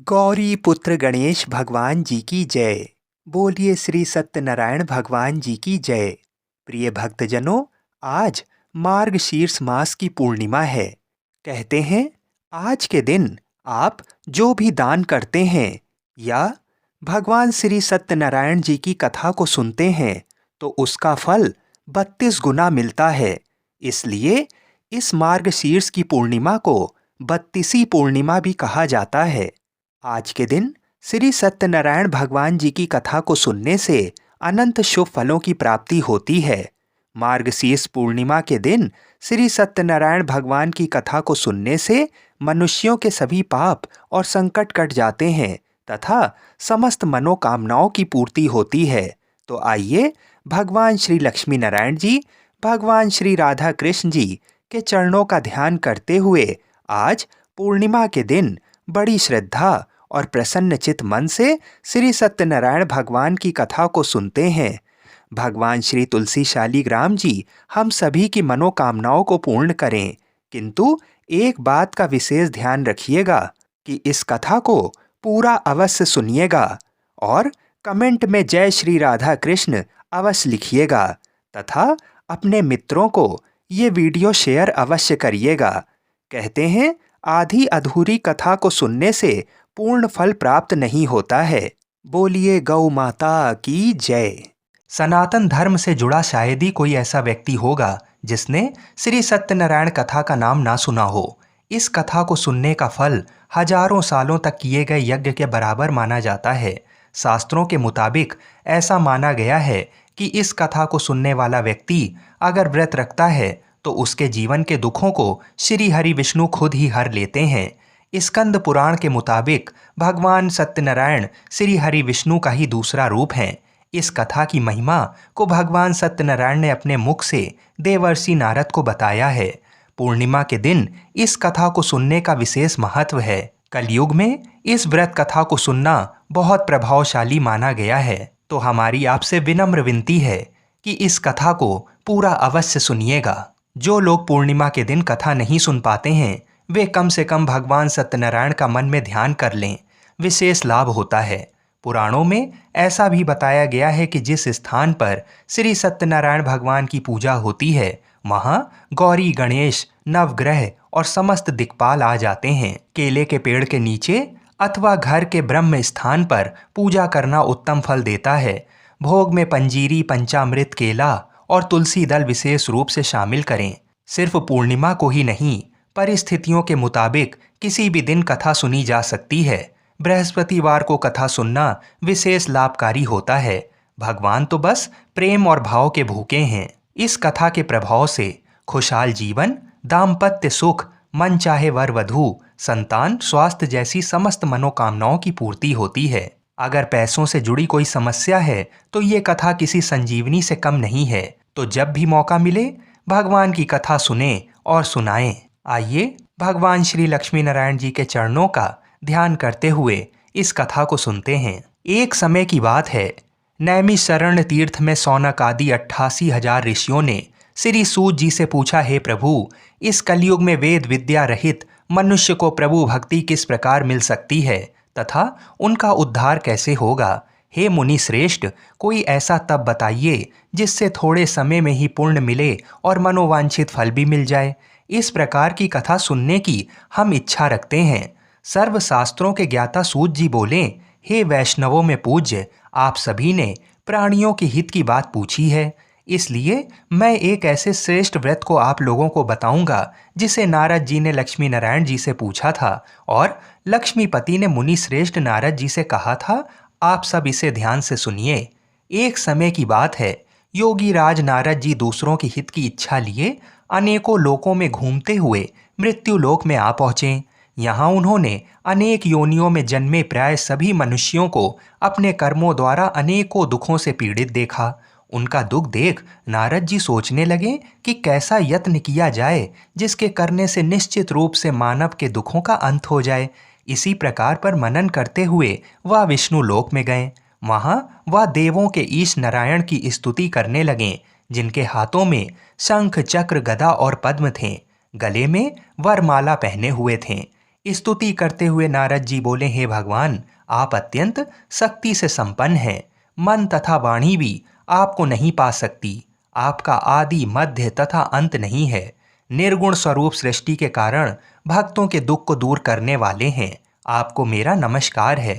गौरी पुत्र गणेश भगवान जी की जय। बोलिए श्री सत्यनारायण भगवान जी की जय। प्रिय भक्तजनों, आज मार्गशीर्ष मास की पूर्णिमा है। कहते हैं आज के दिन आप जो भी दान करते हैं या भगवान श्री सत्यनारायण जी की कथा को सुनते हैं तो उसका फल 32 गुना मिलता है। इसलिए इस मार्गशीर्ष की पूर्णिमा को 32वीं पूर्णिमा भी कहा जाता है। आज के दिन श्री सत्यनारायण भगवान जी की कथा को सुनने से अनंत शुभ फलों की प्राप्ति होती है। मार्गशीर्ष पूर्णिमा के दिन श्री सत्यनारायण भगवान की कथा को सुनने से मनुष्यों के सभी पाप और संकट कट जाते हैं तथा समस्त मनोकामनाओं की पूर्ति होती है। तो आइए भगवान श्री लक्ष्मी नारायण जी, भगवान श्री राधा कृष्ण जी के चरणों का ध्यान करते हुए आज पूर्णिमा के दिन बड़ी श्रद्धा और प्रसन्नचित मन से श्री सत्यनारायण भगवान की कथा को सुनते हैं। भगवान श्री तुलसी शालिग्राम जी हम सभी की मनोकामनाओं को पूर्ण करें, किंतु एक बात का विशेष ध्यान रखिएगा कि इस कथा को पूरा अवश्य सुनिएगा और कमेंट में जय श्री राधा कृष्ण अवश्य लिखिएगा तथा अपने मित्रों को ये वीडियो शेयर अवश्य करिएगा। कहते हैं आधी अधूरी कथा को सुनने से पूर्ण फल प्राप्त नहीं होता है। बोलिए गौ माता की जय। सनातन धर्म से जुड़ा शायद ही कोई ऐसा व्यक्ति होगा जिसने श्री सत्यनारायण कथा का नाम ना सुना हो। इस कथा को सुनने का फल हजारों सालों तक किए गए यज्ञ के बराबर माना जाता है। शास्त्रों के मुताबिक ऐसा माना गया है कि इस कथा को सुनने वाला व्यक्ति अगर व्रत रखता है तो उसके जीवन के दुखों को श्री हरि विष्णु खुद ही हर लेते हैं। स्कंद पुराण के मुताबिक भगवान सत्यनारायण श्री हरि विष्णु का ही दूसरा रूप हैं। इस कथा की महिमा को भगवान सत्यनारायण ने अपने मुख से देवर्षि नारद को बताया है। पूर्णिमा के दिन इस कथा को सुनने का विशेष महत्व है। कलयुग में इस व्रत कथा को सुनना बहुत प्रभावशाली माना गया है। तो हमारी आपसे विनम्र विनती है कि इस कथा को पूरा अवश्य सुनिएगा। जो लोग पूर्णिमा के दिन कथा नहीं सुन पाते हैं वे कम से कम भगवान सत्यनारायण का मन में ध्यान कर लें, विशेष लाभ होता है। पुराणों में ऐसा भी बताया गया है कि जिस स्थान पर श्री सत्यनारायण भगवान की पूजा होती है वहाँ गौरी, गणेश, नवग्रह और समस्त दिक्पाल आ जाते हैं। केले के पेड़ के नीचे अथवा घर के ब्रह्म स्थान पर पूजा करना उत्तम फल देता है। भोग में पंजीरी, पंचामृत, केला और तुलसी दल विशेष रूप से शामिल करें। सिर्फ पूर्णिमा को ही नहीं, परिस्थितियों के मुताबिक किसी भी दिन कथा सुनी जा सकती है। बृहस्पतिवार को कथा सुनना विशेष लाभकारी होता है। भगवान तो बस प्रेम और भाव के भूखे हैं। इस कथा के प्रभाव से खुशहाल जीवन, दाम्पत्य सुख, मन चाहे वर वधू, संतान, स्वास्थ्य जैसी समस्त मनोकामनाओं की पूर्ति होती है। अगर पैसों से जुड़ी कोई समस्या है तो ये कथा किसी संजीवनी से कम नहीं है। तो जब भी मौका मिले भगवान की कथा सुने और सुनाएं। आइए भगवान श्री लक्ष्मी नारायण जी के चरणों का ध्यान करते हुए इस कथा को सुनते हैं। एक समय की बात है, नैमिषारण्य तीर्थ में सौनक आदि 88,000 ऋषियों ने श्री सूत जी से पूछा, हे प्रभु, इस कलयुग में वेद विद्या रहित मनुष्य को प्रभु भक्ति किस प्रकार मिल सकती है तथा उनका उद्धार कैसे होगा। हे मुनि श्रेष्ठ, कोई ऐसा तप बताइए जिससे थोड़े समय में ही पुण्य मिले और मनोवांछित फल भी मिल जाए। इस प्रकार की कथा सुनने की हम इच्छा रखते हैं। सर्व शास्त्रों के ज्ञाता सूत जी बोले, हे वैष्णवों में पूज्य, आप सभी ने प्राणियों के हित की बात पूछी है, इसलिए मैं एक ऐसे श्रेष्ठ व्रत को आप लोगों को बताऊंगा जिसे नारद जी ने लक्ष्मी नारायण जी से पूछा था और लक्ष्मीपति ने मुनि श्रेष्ठ नारद जी से कहा था, आप सब इसे ध्यान से सुनिए। एक समय की बात है, योगी राज नारद जी दूसरों के हित की इच्छा लिए अनेकों लोकों में घूमते हुए मृत्यु लोक में आ पहुंचे। यहाँ उन्होंने अनेक योनियों में जन्मे प्राय सभी मनुष्यों को अपने कर्मों द्वारा अनेकों दुखों से पीड़ित देखा। उनका दुख देख नारद जी सोचने लगे कि कैसा यत्न किया जाए जिसके करने से निश्चित रूप से मानव के दुखों का अंत हो जाए। इसी प्रकार पर मनन करते हुए वह विष्णु लोक में गए। वहाँ वह देवों के ईश नारायण की स्तुति करने लगे, जिनके हाथों में शंख, चक्र, गदा और पद्म थे। गले में वरमाला पहने हुए थे। स्तुति करते हुए नारद जी बोले, हे भगवान, आप अत्यंत शक्ति से संपन्न हैं। मन तथा वाणी भी आपको नहीं पा सकती। आपका आदि मध्य तथा अंत नहीं है। निर्गुण स्वरूप सृष्टि के कारण भक्तों के दुख को दूर करने वाले हैं। आपको मेरा नमस्कार है।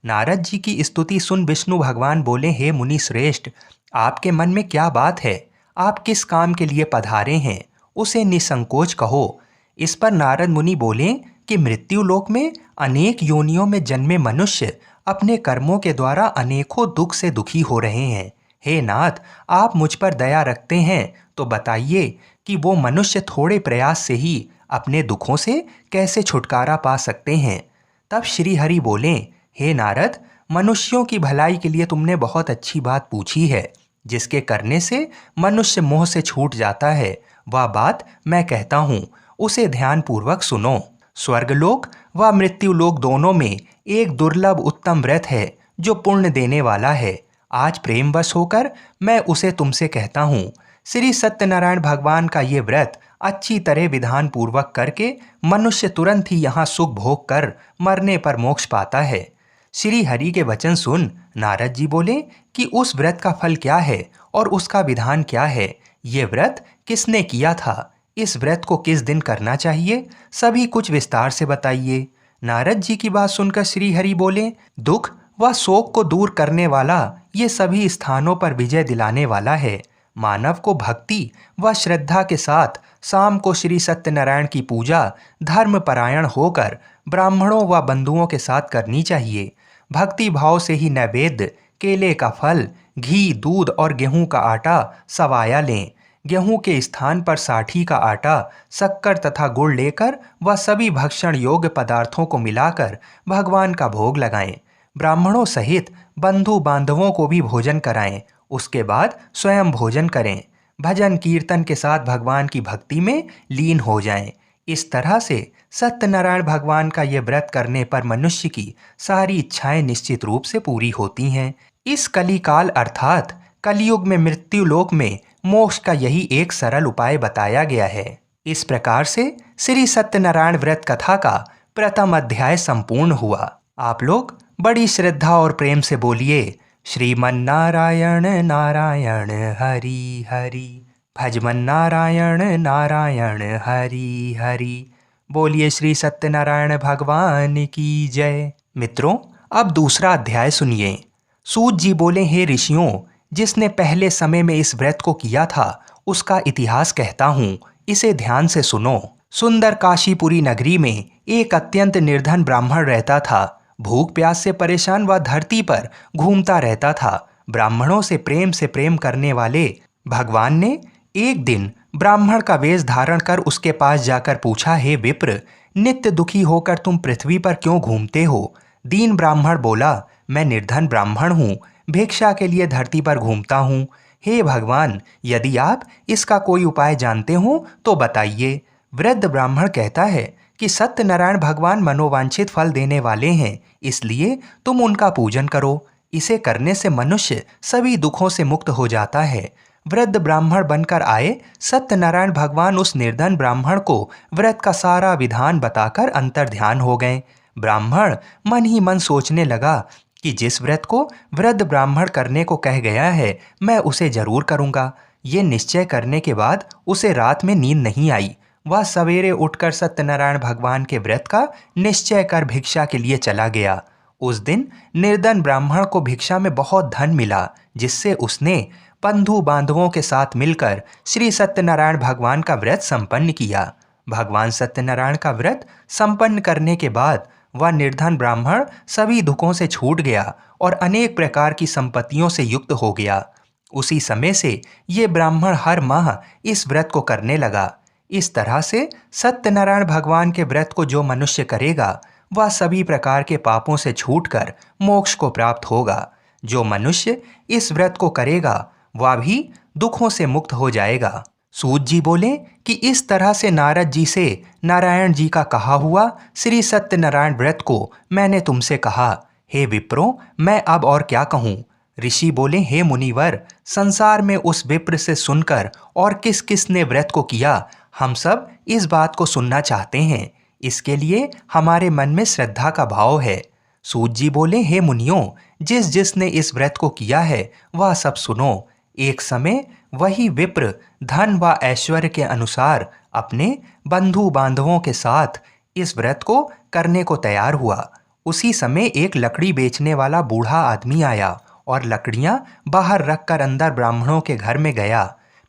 नारद जी की स्तुति सुन विष्णु भगवान बोले, हे मुनि श्रेष्ठ, आपके मन में क्या बात है? आप किस काम के लिए पधारे हैं? उसे निसंकोच कहो। इस पर नारद मुनि बोले कि मृत्यु लोक में अनेक योनियों में जन्मे मनुष्य अपने कर्मों के द्वारा अनेकों दुख से दुखी हो रहे हैं। हे नाथ, आप मुझ पर दया रखते हैं तो बताइए कि वो मनुष्य थोड़े प्रयास से ही अपने दुखों से कैसे छुटकारा पा सकते हैं। तब श्री हरि बोले, हे नारद, मनुष्यों की भलाई के लिए तुमने बहुत अच्छी बात पूछी है। जिसके करने से मनुष्य मोह से छूट जाता है, वह बात मैं कहता हूँ, उसे ध्यानपूर्वक सुनो। स्वर्गलोक व मृत्युलोक दोनों में एक दुर्लभ उत्तम व्रत है जो पुण्य देने वाला है। आज प्रेमवश होकर मैं उसे तुमसे कहता हूँ। श्री सत्यनारायण भगवान का ये व्रत अच्छी तरह विधान पूर्वक करके मनुष्य तुरंत ही यहाँ सुख भोग कर मरने पर मोक्ष पाता है। श्री हरि के वचन सुन नारद जी बोले कि उस व्रत का फल क्या है और उसका विधान क्या है? ये व्रत किसने किया था? इस व्रत को किस दिन करना चाहिए? सभी कुछ विस्तार से बताइए। नारद जी की बात सुनकर श्री हरि बोले, दुख व शोक को दूर करने वाला ये सभी स्थानों पर विजय दिलाने वाला है। मानव को भक्ति व श्रद्धा के साथ शाम को श्री सत्यनारायण की पूजा धर्मपरायण होकर ब्राह्मणों व बंधुओं के साथ करनी चाहिए। भक्ति भाव से ही नैवेद्य, केले का फल, घी, दूध और गेहूं का आटा सवाया लें। गेहूं के स्थान पर साठी का आटा, शक्कर तथा गुड़ लेकर वह सभी भक्षण योग्य पदार्थों को मिलाकर भगवान का भोग लगाएं। ब्राह्मणों सहित बंधु बांधवों को भी भोजन कराएं। उसके बाद स्वयं भोजन करें। भजन कीर्तन के साथ भगवान की भक्ति में लीन हो जाएं। इस तरह से सत्यनारायण भगवान का ये व्रत करने पर मनुष्य की सारी इच्छाएं निश्चित रूप से पूरी होती हैं। इस कलिकाल अर्थात कलयुग में मृत्यु लोक में मोक्ष का यही एक सरल उपाय बताया गया है। इस प्रकार से श्री सत्यनारायण व्रत कथा का प्रथम अध्याय संपूर्ण हुआ। आप लोग बड़ी श्रद्धा और प्रेम से बोलिए, श्रीमन नारायण नारायण हरि हरि, भजमन नारायण नारायण हरि हरि। बोलिए श्री सत्यनारायण भगवान की जय। मित्रों, अब दूसरा अध्याय सुनिए। सूत जी बोले, हे ऋषियों, जिसने पहले समय में इस व्रत को किया था उसका इतिहास कहता हूँ, इसे ध्यान से सुनो। सुंदर काशीपुरी नगरी में एक अत्यंत निर्धन ब्राह्मण रहता था। भूख प्यास से परेशान वह धरती पर घूमता रहता था। ब्राह्मणों से प्रेम करने वाले भगवान ने एक दिन ब्राह्मण का वेश धारण कर उसके पास जाकर पूछा, हे विप्र, नित्य दुखी होकर तुम पृथ्वी पर क्यों घूमते हो? दीन ब्राह्मण बोला, मैं निर्धन ब्राह्मण हूँ, भिक्षा के लिए धरती पर घूमता हूँ। हे भगवान, यदि आप इसका कोई उपाय जानते हो तो बताइए। वृद्ध ब्राह्मण कहता है कि सत्यनारायण भगवान मनोवांछित फल देने वाले हैं, इसलिए तुम उनका पूजन करो। इसे करने से मनुष्य सभी दुखों से मुक्त हो जाता है। वृद्ध ब्राह्मण बनकर आए सत्यनारायण भगवान उस निर्धन ब्राह्मण को व्रत का सारा विधान बताकर अंतर्ध्यान हो गए। ब्राह्मण मन ही मन सोचने लगा कि जिस व्रत को वृद्ध ब्राह्मण करने को कह गया है, मैं उसे जरूर करूँगा। ये निश्चय करने के बाद उसे रात में नींद नहीं आई। वह सवेरे उठकर सत्यनारायण भगवान के व्रत का निश्चय कर भिक्षा के लिए चला गया। उस दिन निर्धन ब्राह्मण को भिक्षा में बहुत धन मिला, जिससे उसने बंधु बांधवों के साथ मिलकर श्री सत्यनारायण भगवान का व्रत संपन्न किया। भगवान सत्यनारायण का व्रत संपन्न करने के बाद वह निर्धन ब्राह्मण सभी दुखों से छूट गया और अनेक प्रकार की संपत्तियों से युक्त हो गया। उसी समय से ये ब्राह्मण हर माह इस व्रत को करने लगा। इस तरह से सत्यनारायण भगवान के व्रत को जो मनुष्य करेगा वह सभी प्रकार के पापों से छूटकर मोक्ष को प्राप्त होगा। जो मनुष्य इस व्रत को करेगा वह भी दुखों से मुक्त हो जाएगा। सूत जी बोले कि इस तरह से नारद जी से नारायण जी का कहा हुआ श्री सत्यनारायण व्रत को मैंने तुमसे कहा। हे विप्रो, मैं अब और क्या कहूँ? ऋषि बोले, हे मुनिवर, संसार में उस विप्र से सुनकर और किस किस ने व्रत को किया, हम सब इस बात को सुनना चाहते हैं। इसके लिए हमारे मन में श्रद्धा का भाव है। सूत जी बोले, हे मुनियों, जिस जिसने इस व्रत को किया है वह सब सुनो। एक समय वही विप्र धन व ऐश्वर्य के अनुसार अपने बंधु बांधवों के साथ इस व्रत को करने को तैयार हुआ। उसी समय एक लकड़ी बेचने वाला बूढ़ा आदमी आया और लकड़ियां बाहर रखकर अंदर ब्राह्मणों के घर में गया।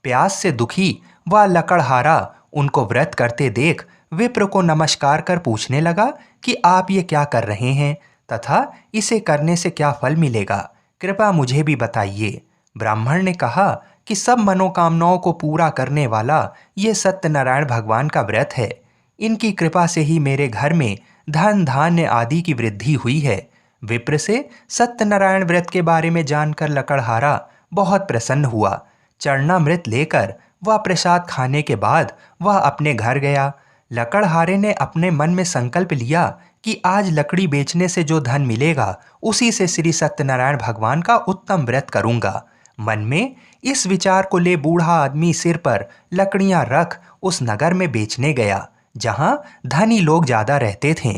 प्यास से दुखी वह लकड़हारा उनको व्रत करते देख विप्र को नमस्कार कर पूछने लगा कि आप ये क्या कर रहे हैं तथा इसे करने से क्या फल मिलेगा, कृपया मुझे भी बताइए। ब्राह्मण ने कहा कि सब मनोकामनाओं को पूरा करने वाला ये सत्यनारायण भगवान का व्रत है। इनकी कृपा से ही मेरे घर में धन धान्य आदि की वृद्धि हुई है। विप्र से सत्यनारायण व्रत के बारे में जानकर लकड़हारा बहुत प्रसन्न हुआ। चरणामृत लेकर वह प्रसाद खाने के बाद वह अपने घर गया। लकड़हारे ने अपने मन में संकल्प लिया कि आज लकड़ी बेचने से जो धन मिलेगा उसी से श्री सत्यनारायण भगवान का उत्तम व्रत करूंगा। मन में इस विचार को ले बूढ़ा आदमी सिर पर लकड़ियां रख उस नगर में बेचने गया जहां धनी लोग ज्यादा रहते थे।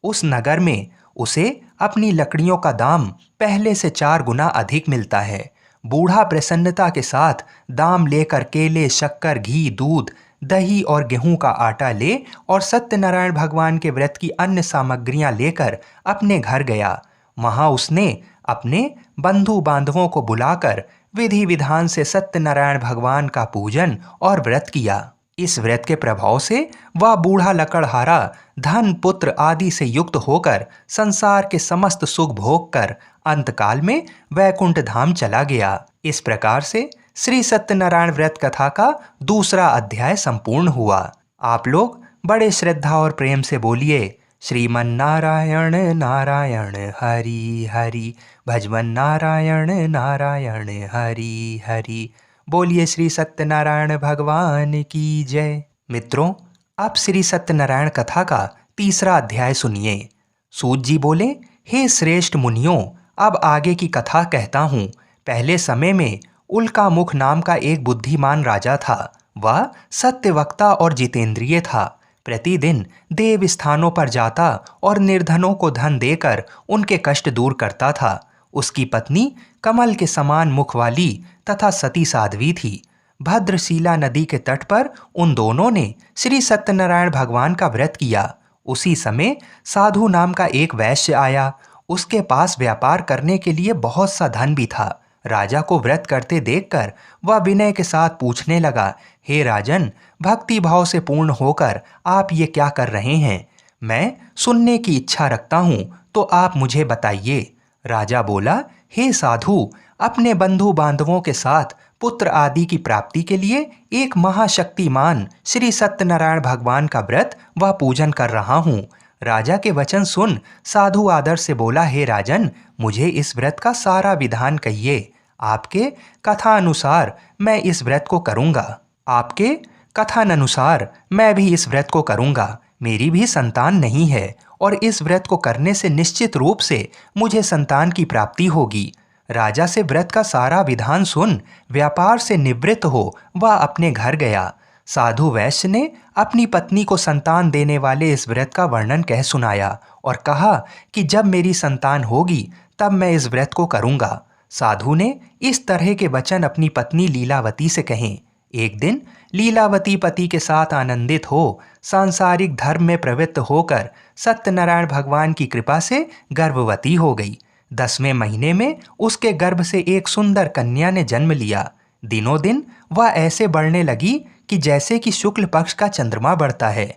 उस नगर में उसे अपनी लकड़ियों का दाम पहले से 4 गुना अधिक मिलता है। बूढ़ा प्रसन्नता के साथ दाम लेकर केले, शक्कर, घी, दूध, दही और गेहूं का आटा ले और सत्यनारायण भगवान के व्रत की अन्य सामग्रियां लेकर अपने घर गया। वहां उसने अपने बंधु बांधवों को बुलाकर विधि विधान से सत्यनारायण भगवान का पूजन और व्रत किया। इस व्रत के प्रभाव से वह बूढ़ा लकड़हारा धन पुत्र आदि से युक्त होकर संसार के समस्त सुख भोग कर अंतकाल में वैकुंठ धाम चला गया। इस प्रकार से श्री सत्यनारायण व्रत कथा का दूसरा अध्याय संपूर्ण हुआ। आप लोग बड़े श्रद्धा और प्रेम से बोलिए, श्रीमन नारायण नारायण हरि हरि, भजमन नारायण नारायण हरि हरि। बोलिए श्री सत्यनारायण भगवान की जय। मित्रों, अब श्री सत्यनारायण कथा का तीसरा अध्याय सुनिए। सूत जी बोले, हे श्रेष्ठ मुनियों, अब आगे की कथा कहता हूँ। पहले समय में उल्का मुख नाम का एक बुद्धिमान राजा था। वह सत्यवक्ता और जितेंद्रिय था। प्रतिदिन देव स्थानों पर जाता और निर्धनों को धन देकर उनके कष्ट दूर करता था। उसकी पत्नी कमल के समान मुख वाली तथा सती साध्वी थी। भद्रशिला नदी के तट पर उन दोनों ने श्री सत्यनारायण भगवान का व्रत किया। उसी समय साधु नाम का एक वैश्य आया। उसके पास व्यापार करने के लिए बहुत सा धन भी था। राजा को व्रत करते देखकर वह विनय के साथ पूछने लगा, हे राजन, भक्ति भाव से पूर्ण होकर आप ये क्या कर रहे हैं? मैं सुनने की इच्छा रखता हूँ, तो आप मुझे बताइए। राजा बोला, हे साधु, अपने बंधु बांधवों के साथ पुत्र आदि की प्राप्ति के लिए एक महाशक्तिमान श्री सत्यनारायण भगवान का व्रत व पूजन कर रहा हूँ। राजा के वचन सुन साधु आदर से बोला, हे राजन, मुझे इस व्रत का सारा विधान कहिए। आपके कथा अनुसार मैं इस व्रत को करूँगा। आपके कथानुसार मैं भी इस व्रत को करूँगा। मेरी भी संतान नहीं है और इस व्रत को करने से निश्चित रूप से मुझे संतान की प्राप्ति होगी। राजा से व्रत का सारा विधान सुन व्यापार से निवृत्त हो वह अपने घर गया। साधु वैश्य ने अपनी पत्नी को संतान देने वाले इस व्रत का वर्णन कह सुनाया और कहा कि जब मेरी संतान होगी तब मैं इस व्रत को करूँगा। साधु ने इस तरह के वचन अपनी पत्नी लीलावती से कहे। एक दिन लीलावती पति के साथ आनंदित हो सांसारिक धर्म में प्रवृत्त होकर सत्यनारायण भगवान की कृपा से गर्भवती हो गई। 10वें महीने में उसके गर्भ से एक सुंदर कन्या ने जन्म लिया। दिनों दिन वह ऐसे बढ़ने लगी कि जैसे कि शुक्ल पक्ष का चंद्रमा बढ़ता है।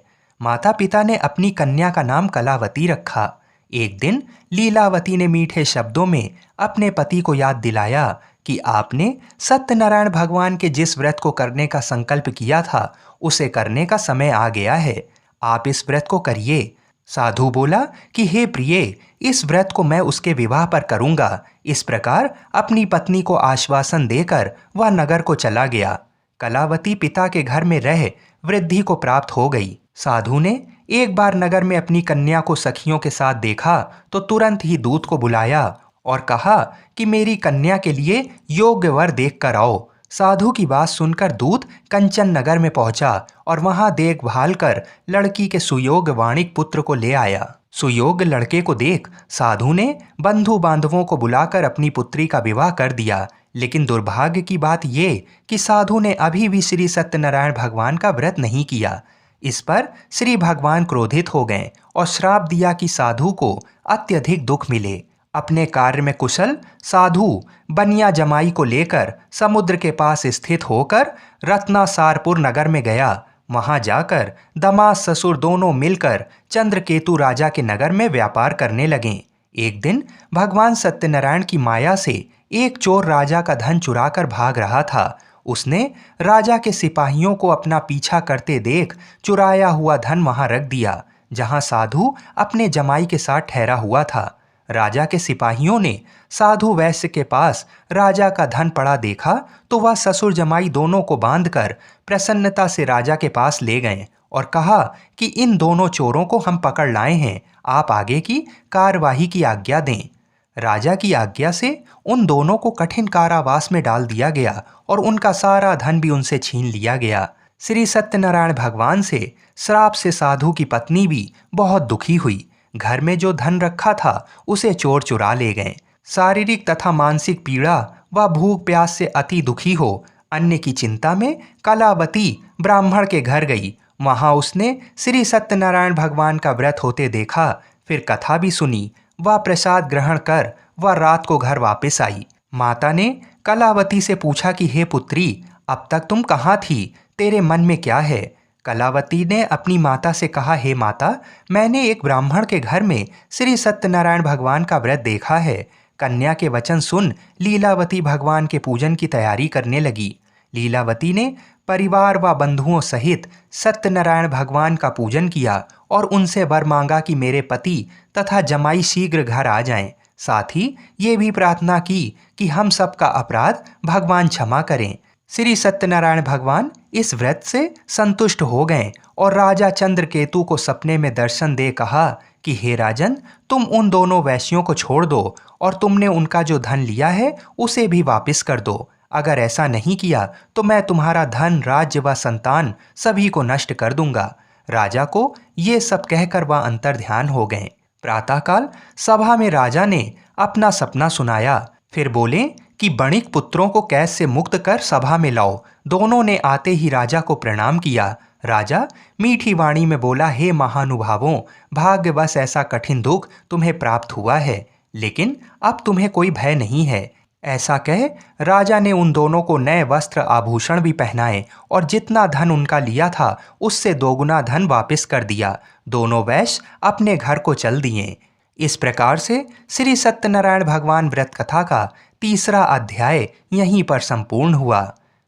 माता पिता ने अपनी कन्या का नाम कलावती रखा। एक दिन लीलावती ने मीठे शब्दों में अपने पति को याद दिलाया कि आपने सत्यनारायण भगवान के जिस व्रत को करने का संकल्प किया था उसे करने का समय आ गया है। आप इस व्रत को करिए। साधु बोला कि हे प्रिय, इस व्रत को मैं उसके विवाह पर करूंगा। इस प्रकार अपनी पत्नी को आश्वासन देकर वह नगर को चला गया। कलावती पिता के घर में रह वृद्धि को प्राप्त हो गई। साधु ने एक बार नगर में अपनी कन्या को सखियों के साथ देखा तो तुरंत ही दूत को बुलाया और कहा कि मेरी कन्या के लिए योग्य वर देख कर आओ। साधु की बात सुनकर दूत कंचन नगर में पहुंचा और वहां देखभाल कर लड़की के सुयोग्य वाणिक पुत्र को ले आया। सुयोग्य लड़के को देख साधु ने बंधु बांधवों को बुलाकर अपनी पुत्री का विवाह कर दिया। लेकिन दुर्भाग्य की बात ये कि साधु ने अभी भी श्री सत्यनारायण भगवान का व्रत नहीं किया। इस पर श्री भगवान क्रोधित हो गए और श्राप दिया कि साधु को अत्यधिक दुख मिले। अपने कार्य में कुशल साधु बनिया जमाई को लेकर समुद्र के पास स्थित होकर रत्नासारपुर नगर में गया। वहां जाकर दामाद ससुर दोनों मिलकर चंद्रकेतु राजा के नगर में व्यापार करने लगे। एक दिन भगवान सत्यनारायण की माया से एक चोर राजा का धन चुराकर भाग रहा था। उसने राजा के सिपाहियों को अपना पीछा करते देख चुराया हुआ धन वहां रख दिया, जहां साधु अपने जमाई के साथ ठहरा हुआ था। राजा के सिपाहियों ने साधु वैश्य के पास राजा का धन पड़ा देखा तो वह ससुर जमाई दोनों को बांधकर प्रसन्नता से राजा के पास ले गए और कहा कि इन दोनों चोरों को हम पकड़ लाए हैं, आप आगे की कार्यवाही की आज्ञा दें। राजा की आज्ञा से उन दोनों को कठिन कारावास में डाल दिया गया और उनका सारा धन भी उनसे छीन लिया गया। श्री सत्यनारायण भगवान से श्राप से साधु की पत्नी भी बहुत दुखी हुई। घर में जो धन रखा था उसे चोर चुरा ले गए। शारीरिक तथा मानसिक पीड़ा व भूख प्यास से अति दुखी हो अन्य की चिंता में कलावती ब्राह्मण के घर गई। वहां उसने श्री सत्यनारायण भगवान का व्रत होते देखा, फिर कथा भी सुनी। वह प्रसाद ग्रहण कर वह रात को घर वापस आई। माता ने कलावती से पूछा कि हे पुत्री, अब तक तुम कहाँ थी, तेरे मन में क्या है? कलावती ने अपनी माता से कहा, हे माता, मैंने एक ब्राह्मण के घर में श्री सत्यनारायण भगवान का व्रत देखा है। कन्या के वचन सुन लीलावती भगवान के पूजन की तैयारी करने लगी। लीलावती ने परिवार व बंधुओं सहित सत्यनारायण भगवान का पूजन किया और उनसे वर मांगा कि मेरे पति तथा जमाई शीघ्र घर आ जाएं। साथ ही ये भी प्रार्थना की कि हम सबका अपराध भगवान क्षमा करें। श्री सत्यनारायण भगवान इस व्रत से संतुष्ट हो गए और राजा चंद्रकेतु को सपने में दर्शन दे कहा कि हे राजन, तुम उन दोनों वैश्यों को छोड़ दो और तुमने उनका जो धन लिया है उसे भी वापस कर दो। अगर ऐसा नहीं किया तो मैं तुम्हारा धन, राज्य व संतान सभी को नष्ट कर दूंगा। राजा को ये सब कहकर वह अंतर ध्यान हो गए। प्रातःकाल सभा में राजा ने अपना सपना सुनाया। फिर बोले कि बणिक पुत्रों को कैद से मुक्त कर सभा में लाओ। दोनों ने आते ही राजा को प्रणाम किया। राजा मीठी वाणी में बोला, हे महानुभावों, भाग्यवश ऐसा कठिन दुख तुम्हें प्राप्त हुआ है, लेकिन अब तुम्हें कोई भय नहीं है। ऐसा कह राजा ने उन दोनों को नए वस्त्र आभूषण भी पहनाए और जितना धन उनका लिया था उससे दोगुना धन वापस कर दिया। दोनों वैश्य अपने घर को चल दिए। इस प्रकार से श्री सत्यनारायण भगवान व्रत कथा का तीसरा अध्याय यहीं पर संपूर्ण हुआ।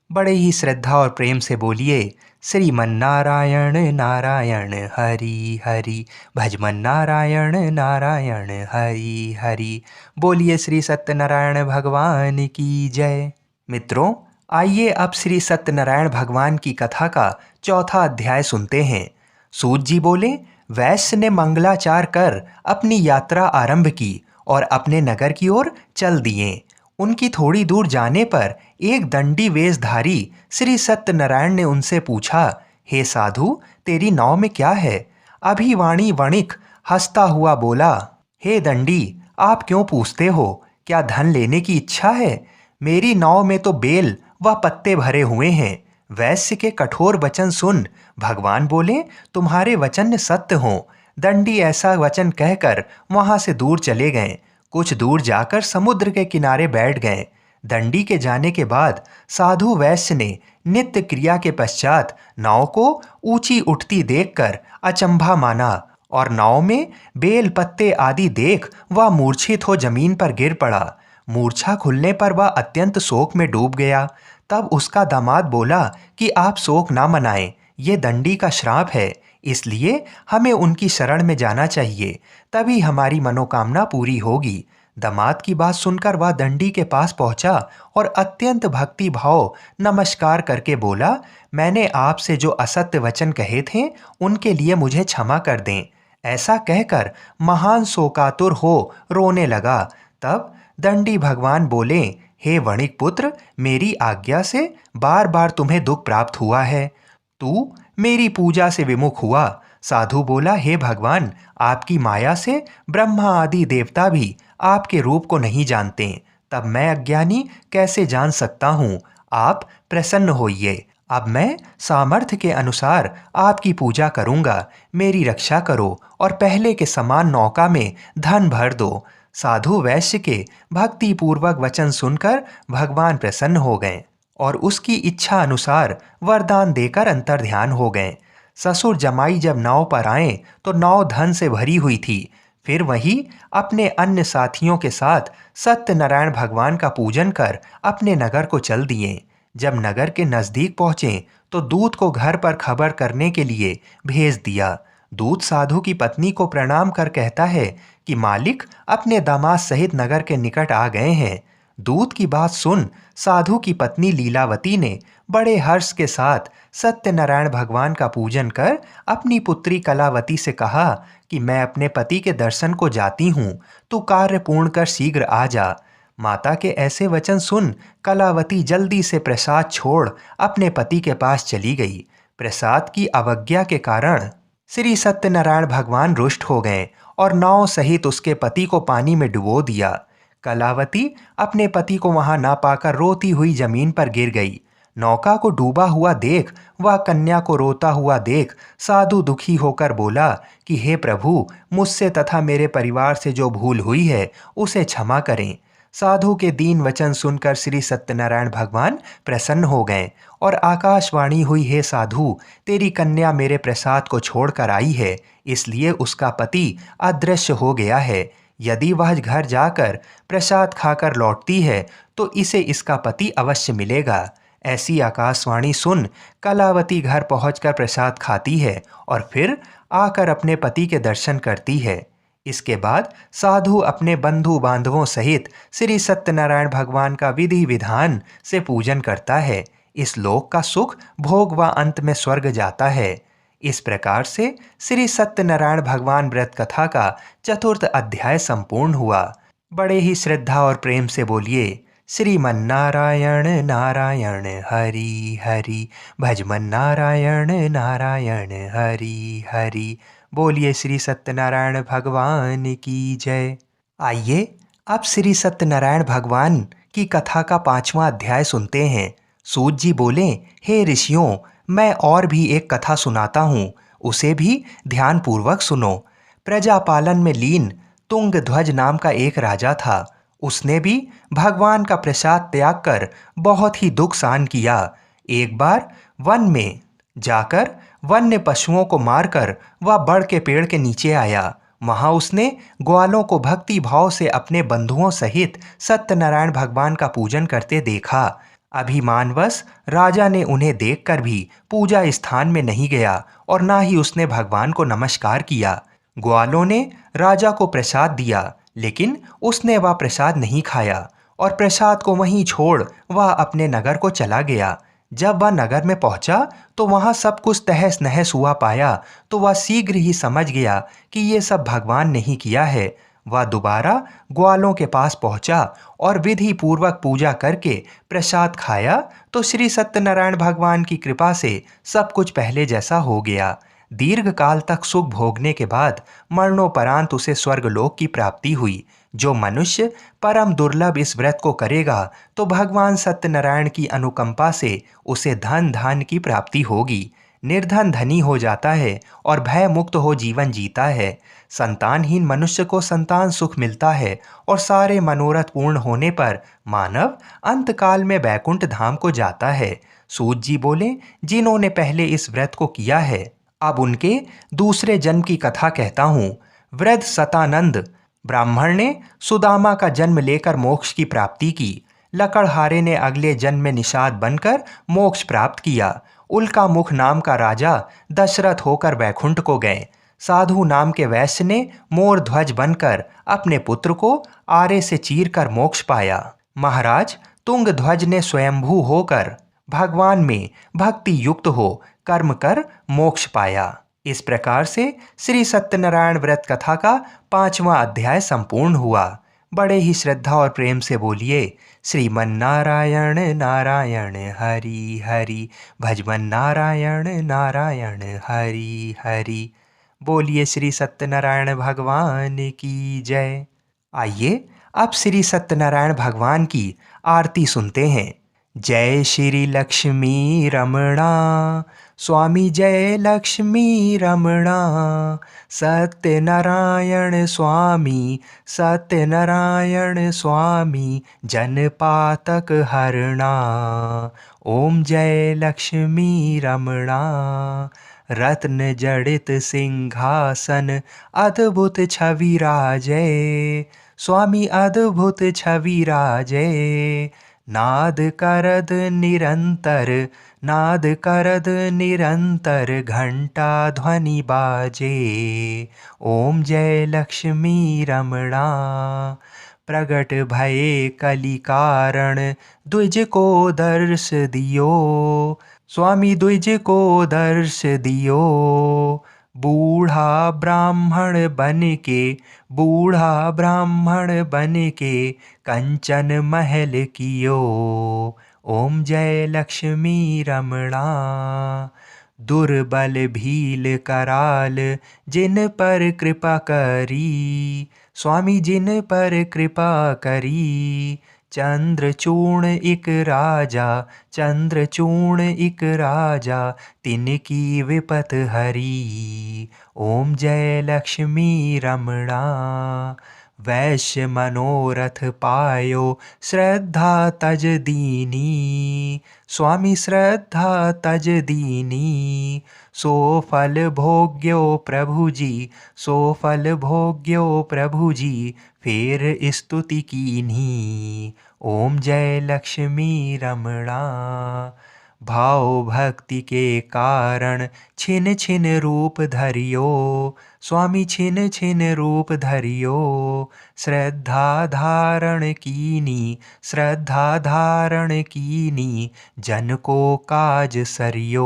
बड़े ही श्रद्धा और प्रेम से बोलिए, श्रीमन नारायण नारायण हरि हरि, भजमन नारायण नारायण हरि हरि। बोलिए श्री सत्यनारायण भगवान की जय। मित्रों, आइए अब श्री सत्यनारायण भगवान की कथा का चौथा अध्याय सुनते हैं। सूत जी बोले, वैश्य ने मंगलाचार कर अपनी यात्रा आरंभ की और अपने नगर की ओर चल दिए। उनकी थोड़ी दूर जाने पर एक दंडी वेशधारी श्री सत्यनारायण ने उनसे पूछा, हे साधु, तेरी नाव में क्या है? अभिवाणी वणिक हंसता हुआ बोला, हे दंडी, आप क्यों पूछते हो? क्या धन लेने की इच्छा है? मेरी नाव में तो बेल व पत्ते भरे हुए हैं। वैश्य के कठोर वचन सुन भगवान बोले, तुम्हारे वचन सत्य हों। दंडी ऐसा वचन कहकर वहां से दूर चले गए। कुछ दूर जाकर समुद्र के किनारे बैठ गए। दंडी के जाने के बाद साधु वैश्य ने नित्य क्रिया के पश्चात नाव को ऊंची उठती देखकर अचंभा माना और नाव में बेल पत्ते आदि देख वह मूर्छित हो जमीन पर गिर पड़ा। मूर्छा खुलने पर वह अत्यंत शोक में डूब गया। तब उसका दामाद बोला कि आप शोक ना मनाएं, ये दंडी का श्राप है, इसलिए हमें उनकी शरण में जाना चाहिए, तभी हमारी मनोकामना पूरी होगी। दामाद की बात सुनकर वह दंडी के पास पहुंचा और अत्यंत भक्ति भाव नमस्कार करके बोला, मैंने आपसे जो असत्य वचन कहे थे उनके लिए मुझे क्षमा कर दें। ऐसा कहकर महान शोकातुर हो रोने लगा। तब दंडी भगवान बोले, हे वणिक पुत्र, मेरी आज्ञा से बार बार तुम्हें दुख प्राप्त हुआ है। तू मेरी पूजा से विमुख हुआ। साधु बोला, हे भगवान, आपकी माया से ब्रह्मा आदि देवता भी आपके रूप को नहीं जानते, तब मैं अज्ञानी कैसे जान सकता हूँ। आप प्रसन्न होइए। अब मैं सामर्थ्य के अनुसार आपकी पूजा करूँगा। मेरी रक्षा करो और पहले के समान नौका में धन भर दो। साधु वैश्य के भक्ति पूर्वक वचन सुनकर भगवान प्रसन्न हो गए और उसकी इच्छा अनुसार वरदान देकर अंतर्ध्यान हो गए। ससुर जमाई जब नाव पर आए तो नाव धन से भरी हुई थी। फिर वही अपने अन्य साथियों के साथ सत्यनारायण भगवान का पूजन कर अपने नगर को चल दिए। जब नगर के नजदीक पहुंचे तो दूत को घर पर खबर करने के लिए भेज दिया। दूत साधु की पत्नी को प्रणाम कर कहता है कि मालिक अपने दामाद सहित नगर के निकट आ गए हैं। दूत की बात सुन साधु की पत्नी लीलावती ने बड़े हर्ष के साथ सत्यनारायण भगवान का पूजन कर अपनी पुत्री कलावती से कहा कि मैं अपने पति के दर्शन को जाती हूँ, तू कार्य पूर्ण कर शीघ्र आ जा। माता के ऐसे वचन सुन कलावती जल्दी से प्रसाद छोड़ अपने पति के पास चली गई। प्रसाद की अवज्ञा के कारण श्री सत्यनारायण भगवान रुष्ट हो गए और नाव सहित उसके पति को पानी में डुबो दिया। कलावती अपने पति को वहां ना पाकर रोती हुई जमीन पर गिर गई। नौका को डूबा हुआ देख वह कन्या को रोता हुआ देख साधु दुखी होकर बोला कि हे प्रभु, मुझसे तथा मेरे परिवार से जो भूल हुई है उसे क्षमा करें। साधु के दीन वचन सुनकर श्री सत्यनारायण भगवान प्रसन्न हो गए और आकाशवाणी हुई, हे साधु, तेरी कन्या मेरे प्रसाद को छोड़कर आई है, इसलिए उसका पति अदृश्य हो गया है। यदि वह घर जाकर प्रसाद खाकर लौटती है तो इसे इसका पति अवश्य मिलेगा। ऐसी आकाशवाणी सुन कलावती घर पहुंचकर प्रसाद खाती है और फिर आकर अपने पति के दर्शन करती है। इसके बाद साधु अपने बंधु बांधवों सहित श्री सत्यनारायण भगवान का विधि विधान से पूजन करता है। इस लोक का सुख भोग व अंत में स्वर्ग जाता है। इस प्रकार से श्री सत्यनारायण भगवान व्रत कथा का चतुर्थ अध्याय संपूर्ण हुआ। बड़े ही श्रद्धा और प्रेम से बोलिए, श्रीमन्नारायण नारायण हरि हरि, भजमन नारायण नारायण हरि हरि। बोलिए श्री सत्यनारायण भगवान की जय। आइए अब श्री सत्यनारायण भगवान की कथा का 5वां अध्याय सुनते हैं। सूत जी बोले, हे ऋषियों, मैं और भी एक कथा सुनाता हूँ, उसे भी ध्यानपूर्वक सुनो। प्रजापालन में लीन तुंगध्वज नाम का एक राजा था। उसने भी भगवान का प्रसाद त्याग कर बहुत ही दुख सहन किया। एक बार वन में जाकर वन्य पशुओं को मारकर वह बड़ के पेड़ के नीचे आया। वहां उसने ग्वालों को भक्ति भाव से अपने बंधुओं सहित सत्यनारायण भगवान का पूजन करते देखा। अभिमानवश राजा ने उन्हें देखकर भी पूजा स्थान में नहीं गया और ना ही उसने भगवान को नमस्कार किया। ग्वालों ने राजा को प्रसाद दिया, लेकिन उसने वह प्रसाद नहीं खाया और प्रसाद को वहीं छोड़ वह अपने नगर को चला गया। जब वह नगर में पहुंचा तो वहां सब कुछ तहस नहस हुआ पाया तो वह शीघ्र ही समझ गया कि ये सब भगवान ने ही किया है। वह दोबारा ग्वालों के पास पहुंचा और विधि पूर्वक पूजा करके प्रसाद खाया तो श्री सत्यनारायण भगवान की कृपा से सब कुछ पहले जैसा हो गया। दीर्घ काल तक सुख भोगने के बाद मरणोपरांत उसे स्वर्गलोक की प्राप्ति हुई। जो मनुष्य परम दुर्लभ इस व्रत को करेगा तो भगवान सत्यनारायण की अनुकंपा से उसे धन धान की प्राप्ति होगी। निर्धन धनी हो जाता है और भय मुक्त हो जीवन जीता है। संतानहीन मनुष्य को संतान सुख मिलता है और सारे मनोरथ पूर्ण होने पर मानव अंतकाल में बैकुंठ धाम को जाता है। सूत जी बोले, जिन्होंने पहले इस व्रत को किया है अब उनके दूसरे जन्म की कथा कहता हूँ। वृद्ध सतानंद ब्राह्मण ने सुदामा का जन्म लेकर मोक्ष की प्राप्ति की। लकड़हारे ने अगले जन्म में निषाद बनकर मोक्ष प्राप्त किया। उल्का मुख नाम का राजा दशरथ होकर वैकुंठ को गए। साधु नाम के वैश्य ने मोर ध्वज बनकर अपने पुत्र को आरे से चीर कर मोक्ष पाया। महाराज तुंगध्वज ने स्वयंभू होकर भगवान में भक्ति युक्त हो कर्म कर मोक्ष पाया। इस प्रकार से श्री सत्यनारायण व्रत कथा का 5वां अध्याय संपूर्ण हुआ। बड़े ही श्रद्धा और प्रेम से बोलिए, श्रीमन नारायण नारायण हरि हरि, भजमन नारायण नारायण हरि हरि। बोलिए श्री सत्यनारायण भगवान की जय। आइए अब श्री सत्यनारायण भगवान की आरती सुनते हैं। जय श्री लक्ष्मी रमणा, स्वामी जय लक्ष्मी रमणा, सत्यनारायण स्वामी, सत्यनारायण स्वामी, जनपातक हरणा। ओम जय लक्ष्मी रमणा। रत्न जड़ित सिंहासन अद्भुत छवि राजे, स्वामी अद्भुत छवि राजे। नाद करद निरंतर, नाद करद निरंतर, घंटा ध्वनि बाजे। ओम जय लक्ष्मी रमणा। प्रगट भये कलि कारण, द्विज को दर्श दियो, स्वामी द्विज को दर्श दियो। बूढ़ा ब्राह्मण बन के, बूढ़ा ब्राह्मण बन के, कंचन महल कियो। ओम जय लक्ष्मी रमणा। दुर्बल भील कराल, जिन पर कृपा करी, स्वामी जिन पर कृपा करी। चंद्रचूर्ण इक राजा, चंद्रचूर्ण इक राजा, तिनकी विपत हरी। ओम जय लक्ष्मी रमणा। वैश्य मनोरथ पायो, श्रद्धा तज दीनी, स्वामी श्रद्धा तज दीनी। सो फल भोग्यो प्रभु जी, सो फल भोग्यो प्रभु जी, फेर स्तुति कीन्ही। ओम जय लक्ष्मी रमणा। भाव भक्ति के कारण छिन छिन रूप धरियो, स्वामी छिन छिन रूप धरियो। श्रद्धा धारण कीनी, श्रद्धा धारण कीनी, जन को काज सरियो।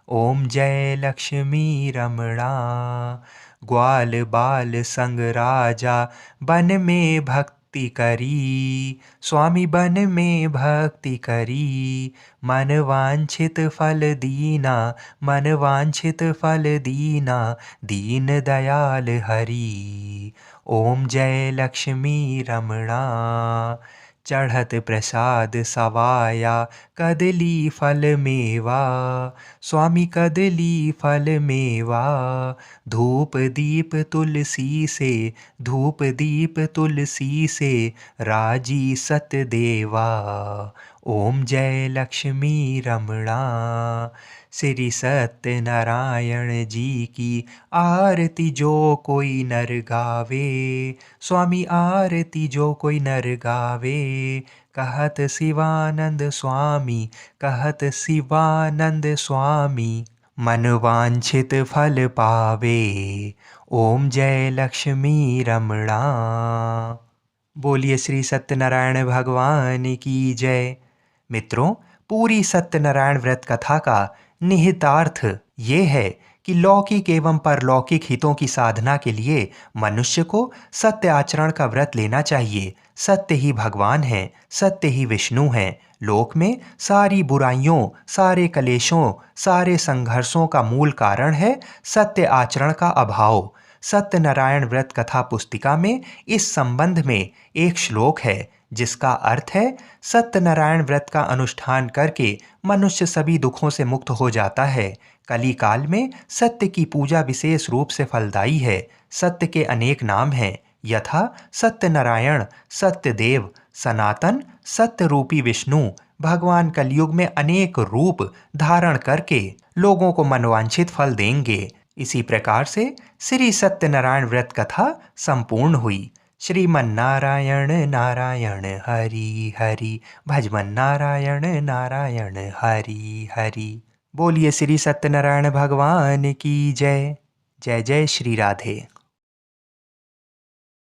ओम जय लक्ष्मी रमणा। ग्वाल बाल संग राजा, बन में भक्ति करी, स्वामी बन में भक्ति करी। मन वांछित फल दीना, मन वांछित फल दीना, दीन दयाल हरि। ओम जय लक्ष्मी रमणा। चढ़त प्रसाद सवाया, कदली फल मेवा, स्वामी कदली फल मेवा। धूप दीप तुलसी से, धूप दीप तुलसी से, राजी सत्य देवा। ओम जय लक्ष्मी रमणा। श्री सत्यनारायण जी की आरती जो कोई नर गावे, स्वामी आरती जो कोई नर गावे। कहत शिवानंद स्वामी, कहत शिवानंद स्वामी, मन वांछित फल पावे। ओम जय लक्ष्मी रमणा। बोलिए श्री सत्यनारायण भगवान की जय। मित्रों, पूरी सत्यनारायण व्रत कथा का निहितार्थ ये है कि लौकिक एवं परलौकिक हितों की साधना के लिए मनुष्य को सत्य आचरण का व्रत लेना चाहिए। सत्य ही भगवान है, सत्य ही विष्णु है। लोक में सारी बुराइयों, सारे कलेशों, सारे संघर्षों का मूल कारण है सत्य आचरण का अभाव। सत्यनारायण व्रत कथा पुस्तिका में इस संबंध में एक श्लोक है जिसका अर्थ है, सत्यनारायण व्रत का अनुष्ठान करके मनुष्य सभी दुखों से मुक्त हो जाता है। कली काल में सत्य की पूजा विशेष रूप से फलदायी है। सत्य के अनेक नाम हैं, यथा सत्यनारायण, सत्यदेव, सनातन, सत्य रूपी विष्णु। भगवान कलयुग में अनेक रूप धारण करके लोगों को मनवांछित फल देंगे। इसी प्रकार से श्री सत्यनारायण व्रत कथा संपूर्ण हुई। श्रीमन नारायण नारायण हरि हरि, भजमन नारायण नारायण हरि हरि। बोलिए श्री सत्यनारायण भगवान की जय। जय जय श्री राधे।